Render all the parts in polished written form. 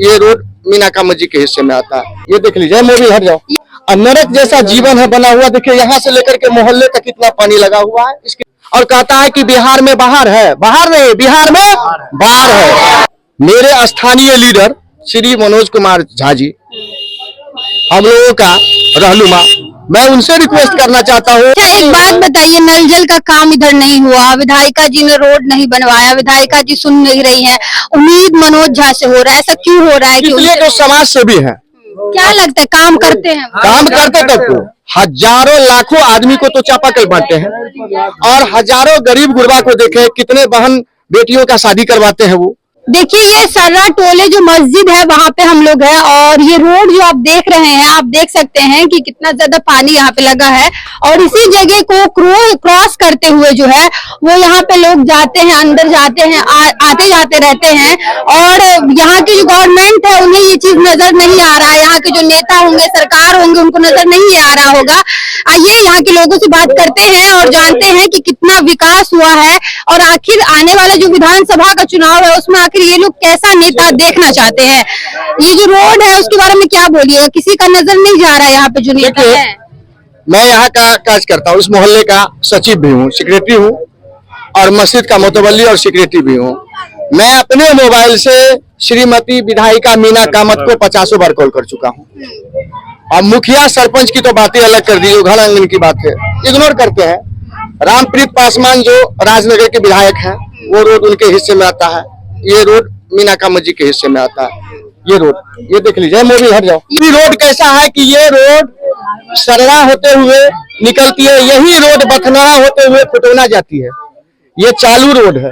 ये रोड मीनाका मस्जिद के हिस्से में आता है। ये देख लीजिए, मोबाइल हट जाओ। नरक जैसा जीवन है बना हुआ। देखिए यहाँ से लेकर के मोहल्ले तक कितना पानी लगा हुआ है इसके। और कहता है कि बिहार में बाहर है, बाहर नहीं, बिहार में बाहर है। मेरे स्थानीय लीडर श्री मनोज कुमार झा जी, हम लोगों का रहनुमा, मैं उनसे रिक्वेस्ट करना चाहता हूँ। अच्छा, एक बात बताइए, नल जल का काम इधर नहीं हुआ, विधायिका जी ने रोड नहीं बनवाया, विधायिका जी सुन नहीं रही हैं, उम्मीद मनोज झा से हो रहा है, ऐसा क्यों हो रहा है? इसलिए जो समाज सेवी है, क्या लगता है काम करते हैं? काम करते तब तो हजारों लाखों आदमी को तो चापाकल बांटते हैं और हजारों गरीब गुरबा को देखे कितने बहन बेटियों का शादी करवाते हैं वो। देखिए, ये सर्रा टोले जो मस्जिद है वहाँ पे हम लोग हैं और ये रोड जो आप देख रहे हैं, आप देख सकते हैं कि कितना ज्यादा पानी यहाँ पे लगा है और इसी जगह को क्रॉस करते हुए जो है वो यहाँ पे लोग जाते हैं, अंदर जाते हैं, आते जाते रहते हैं। और यहाँ की जो गवर्नमेंट है उन्हें ये चीज नजर नहीं आ रहा है, यहाँ के जो नेता होंगे, सरकार होंगे, उनको नजर नहीं आ रहा होगा। आइए यहाँ के लोगों से बात करते हैं और जानते हैं कि कितना विकास हुआ है और आखिर आने वाला जो विधानसभा का चुनाव है उसमें आखिर ये लोग कैसा नेता देखना चाहते हैं। ये जो रोड है उसके बारे में क्या बोलिएगा? किसी का नजर नहीं जा रहा है यहाँ पे जो नेता है। मैं यहाँ का काज करता हूँ, इस मोहल्ले का सचिव भी हूँ, सेक्रेटरी हूँ और मस्जिद का मोतवल्ली और सेक्रेटरी भी हूँ। मैं अपने मोबाइल से श्रीमती विधायिका मीना कामत को 50 बार कॉल कर चुका हूँ। अब मुखिया सरपंच की तो बातें अलग कर दी, घर आंगन की बात है, इग्नोर करते हैं। रामप्रीत पासवान जो राजनगर के विधायक हैं, वो रोड उनके हिस्से में आता है। ये रोड मीनाका मस्जिद के हिस्से में आता है। ये रोड, ये देख लीजिए, मोबाइल हट जाओ। ये रोड कैसा है कि ये रोड सरवा होते हुए निकलती है, यही रोड बथनाड़ा होते हुए खुटौना जाती है। ये चालू रोड है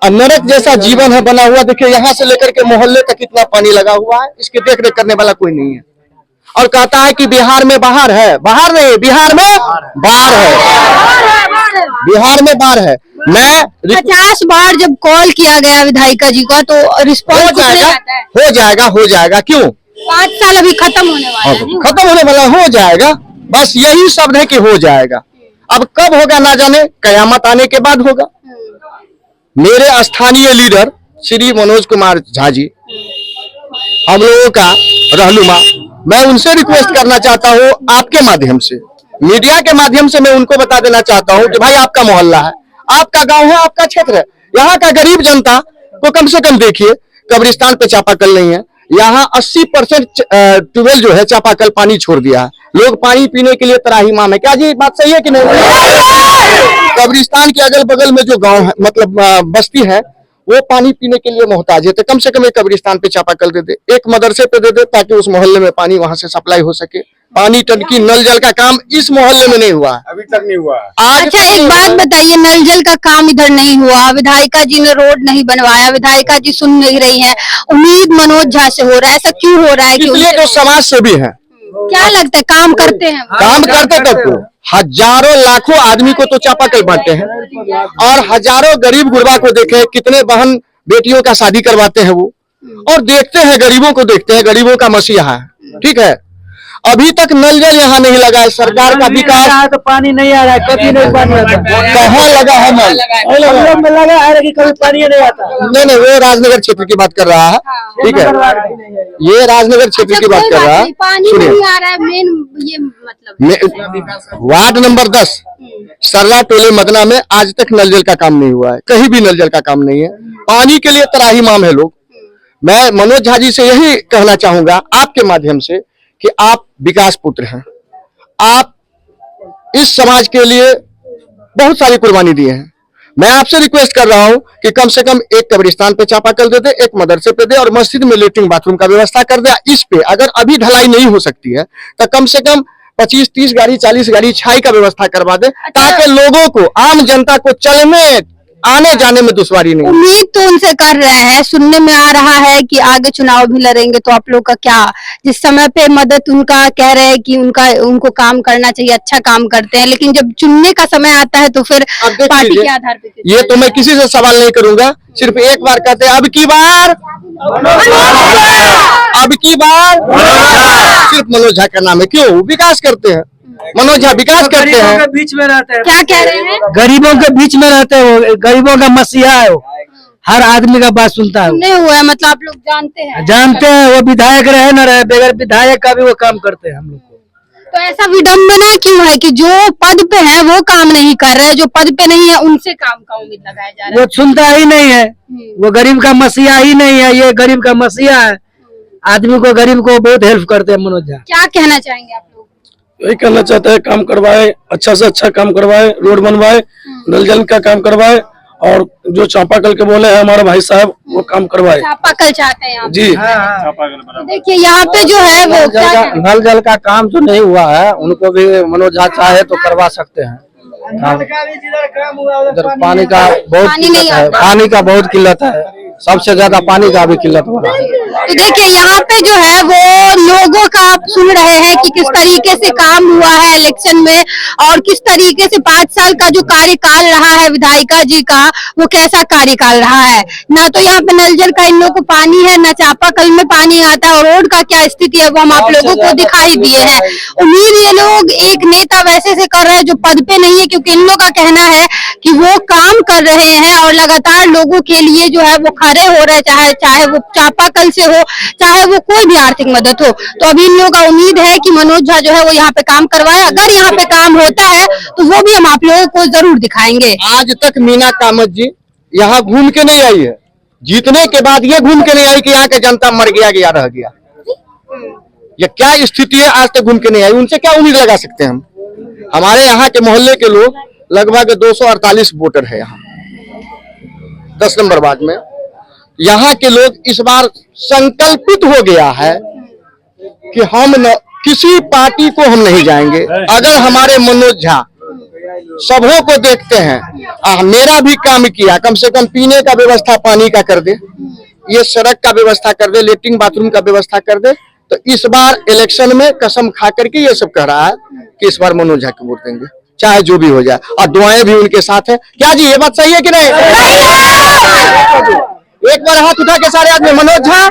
और नरक जैसा जीवन है बना हुआ। देखिए यहाँ से लेकर के मोहल्ले तक कितना पानी लगा हुआ है, इसकी देख रेख करने वाला कोई नहीं है। और कहता है कि बिहार में बाहर है, बाहर नहीं, बिहार में बाहर है, बिहार में बाहर है। मैं 50 बार जब कॉल किया गया विधायिका जी का तो रिस्पॉन्स हो जाएगा। क्यों? 5 साल अभी खत्म होने वाला है। खत्म होने वाला, हो जाएगा। बस यही शब्द है कि हो जाएगा। अब कब होगा ना जाने, कयामत आने के बाद होगा। मेरे स्थानीय लीडर श्री मनोज कुमार झा जी, हम लोगों का रहनुमा, मैं उनसे रिक्वेस्ट करना चाहता हूँ आपके माध्यम से, मीडिया के माध्यम से मैं उनको बता देना चाहता हूँ कि भाई आपका मोहल्ला है, आपका गांव है, आपका क्षेत्र है, यहाँ का गरीब जनता को कम से कम देखिए। कब्रिस्तान पे चापाकल नहीं है, यहाँ 80% ट्यूबवेल जो है चापाकल पानी छोड़ दिया है। लोग पानी पीने के लिए त्राहिमाम है। क्या जी बात सही है कि नहीं? कब्रिस्तान के अगल बगल में जो गांव है, मतलब बस्ती है, वो पानी पीने के लिए मोहताज है। तो कम से कम एक कब्रिस्तान पे चापाकल दे दे, एक मदरसे पे दे दे, ताकि उस मोहल्ले में पानी वहां से सप्लाई हो सके। पानी टंकी नल जल का काम इस मोहल्ले में नहीं हुआ, अभी तक नहीं हुआ। आज अच्छा, एक बात बताइए, नल जल का काम इधर नहीं हुआ, विधायिका जी ने रोड नहीं बनवाया, विधायिका जी सुन नहीं रही हैं, उम्मीद मनोज झा से हो रहा है, ऐसा क्यों हो रहा है? इसलिए जो समाज सेवी है, क्या लगता है काम करते हैं? काम करते तब तो हजारों लाखों आदमी को तो चापाकल बांटते हैं और हजारों गरीब गुरबा को देखे कितने बहन बेटियों का शादी करवाते हैं वो। और देखते हैं, गरीबों को देखते हैं, गरीबों का मसीहा है, ठीक है। अभी तक नल जल यहाँ नहीं लगा है। सरकार का विकास, तो पानी नहीं आ रहा है, कभी नहीं पानी आता। कहाँ लगा है नल? लगा है कि कभी पानी नहीं आता। नहीं, वो राजनगर क्षेत्र की बात कर रहा है, ठीक है, ये राजनगर क्षेत्र की बात कर रहा है। पानी नहीं आ रहा है, मेन ये मतलब वार्ड नंबर 10 सर्रा टोले मदना में आज तक नल जल का काम नहीं हुआ है, कहीं भी नल जल का काम नहीं है। पानी के लिए त्राहिमाम है लोग। मैं मनोज झा जी से यही कहना चाहूंगा आपके माध्यम से कि आप विकास पुत्र हैं, आप इस समाज के लिए बहुत सारी कुर्बानी दिए हैं। मैं आपसे रिक्वेस्ट कर रहा हूं कि कम से कम एक कब्रिस्तान पे चापाकल दे दे, एक मदरसे पे दे और मस्जिद में लेटरिन बाथरूम का व्यवस्था कर दे। इस पे अगर अभी ढलाई नहीं हो सकती है तो कम से कम 25-30 गाड़ी 40 गाड़ी छाई का व्यवस्था करवा दे, ताकि लोगों को, आम जनता को चलने आने जाने में दुश्वारी नहीं। उम्मीद तो उनसे कर रहे हैं, सुनने में आ रहा है कि आगे चुनाव भी लड़ेंगे, तो आप लोग का क्या, जिस समय पे मदद उनका कह रहे हैं कि उनको काम करना चाहिए, अच्छा काम करते हैं, लेकिन जब चुनने का समय आता है तो फिर पार्टी के आधार पे? ये तो मैं किसी से सवाल नहीं करूंगा, सिर्फ एक बार कहते हैं अब की बार सिर्फ मनोज झा का नाम है। क्यों? विकास करते हैं, मनोज झा विकास करते हैं। बीच में रहते हैं। क्या कह रहे हैं? गरीबों के बीच में रहते हैं, वो गरीबों का मसीहा है वो। हर आदमी का बात सुनता है। सुने हुए हैं, मतलब आप लोग जानते हैं। जानते हैं वो विधायक रहे न रहे, बगैर विधायक का भी वो काम करते हैं हम लोग को। तो ऐसा विडम्बना क्यों है कि जो पद पे है वो काम नहीं कर रहे हैं, जो पद पे नहीं है उनसे काम का उम्मीद लगाया जा रहा वो सुनता ही नहीं है, वो गरीब का मसीहा ही नहीं है, ये गरीब का मसीहा है। आदमी को, गरीब को बहुत हेल्प करते हैं मनोज झा। क्या कहना चाहेंगे आप लोग? यही कहना चाहते हैं, काम करवाए, अच्छा से अच्छा काम करवाए, रोड बनवाए, नल जल का काम करवाए, और जो चापाकल के बोले हैं हमारे भाई साहब वो काम करवाए। चापाकल चाहते हैं आप? जी तो देखिए यहाँ पे जो है वो क्या नल जल का काम जो नहीं हुआ है उनको भी मनोज झा चाहे तो करवा सकते हैं। इधर पानी का बहुत पानी नहीं किल्लत है, आता। पानी का बहुत किल्लत है, सबसे ज्यादा पानी का भी किल्लत हो रहा है। तो देखिए यहाँ पे जो है वो लोगों का आप सुन रहे हैं कि किस तरीके से काम हुआ है इलेक्शन में, और किस तरीके से 5 साल का जो कार्यकाल रहा है विधायिका जी का, वो कैसा कार्यकाल रहा है। ना तो यहाँ पे नल जल का इन लोगों को पानी है, ना चापाकल में पानी आता है, और रोड का क्या स्थिति है वो हम आप लोगों को दिखाई दिए हैं। उम्मीद ये लोग एक नेता वैसे से कर रहे हैं जो पद पे नहीं है, क्योंकि इन लोगों का कहना है कि वो काम कर रहे हैं और लगातार लोगों के लिए जो है वो खड़े हो रहे हैं, चाहे वो चापाकल से हो, चाहे वो कोई भी आर्थिक मदद हो। तो अभी इन लोगों का उम्मीद है कि मनोज झा जो है वो यहाँ पे काम करवाए। अगर यहाँ पे काम होता है तो वो भी हम आप लोगों को जरूर दिखाएंगे। आज तक मीना कामत जी यहाँ घूम के नहीं आई है, जीतने के बाद ये घूम के नहीं आई कि यहाँ के जनता मर गया रह गया। ये क्या स्थिति है, आज तक घूम के नहीं आई, उनसे क्या उम्मीद लगा सकते हैं हम। हमारे यहाँ के मोहल्ले के लोग लगभग 248 वोटर है यहाँ 10 नंबर वार्ड में। यहाँ के लोग इस बार संकल्पित हो गया है कि हम किसी पार्टी को हम नहीं जाएंगे। अगर हमारे मनोज झा सबों को देखते हैं, मेरा भी काम किया, कम से कम पीने का व्यवस्था पानी का कर दे, ये सड़क का व्यवस्था कर दे, लेटरिन बाथरूम का व्यवस्था कर दे, तो इस बार इलेक्शन में कसम खा करके ये सब कह रहा है कि इस बार मनोज झा को वोट देंगे, चाहे जो भी हो जाए, और दुआएं भी उनके साथ है। क्या जी ये बात सही है कि नहीं? एक बार हाथ उठा के सारे आदमी मनोज झा